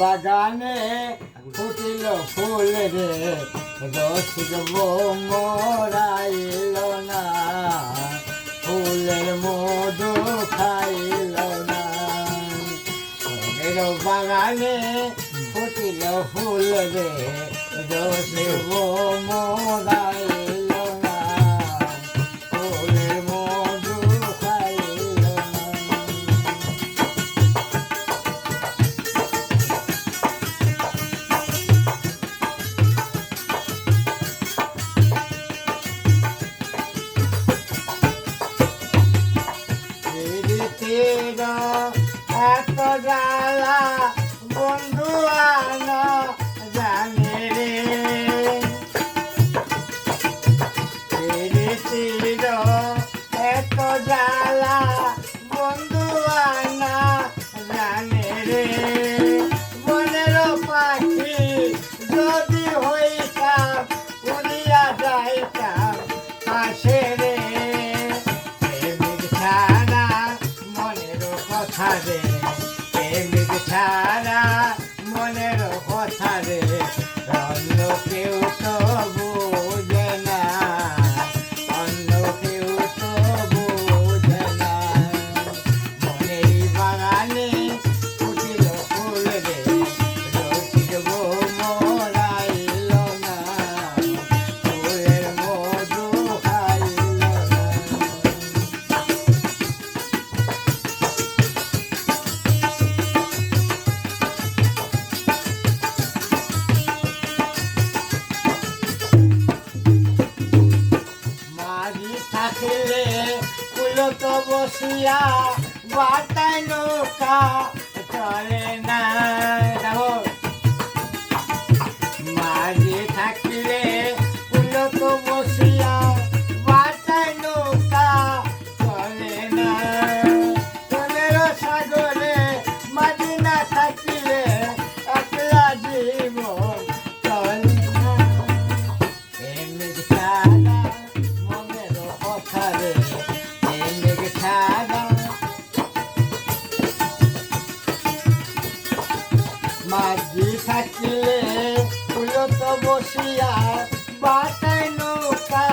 বাগানে ফুটিল ফুল রে রসিক মোরাইল না ফুলের মধু খাইল না বাগানে ফুটিল ফুল রে রসিক মোরাইল না ফুলের মধু খাইল না। এত জ্বালা বন্ধু আনা জানে রে এত জ্বালা বন্ধু আনা জানে রে বনের পাখি যদি হইতাম উড়িয়া যাইতাম পাশে রে ছাড়া মনের কথা রে প্রেমিক ছাড়া মনের কথা রে অন্য কেউ তো বুঝে না অন্য কেউ তো বুঝে না মনের বাগানে ফুটিল ফুল রে রসিক মোরাইল না ফুলের মধু খাইল না। থাকিলে কুলত বসিয়া বাটায় নৌকা চলে না মাঝি থাকিলে কুলত বসিয়া বাটায় নৌকা চলে না চলের সাগরে মাঝি না থাকিলে একলা জীবন চলে না এমনি ছাড়া রে প্রেমিক ছাড়া মাঝি থাকিলে কুলত বসিয়া বাটায় নৌকা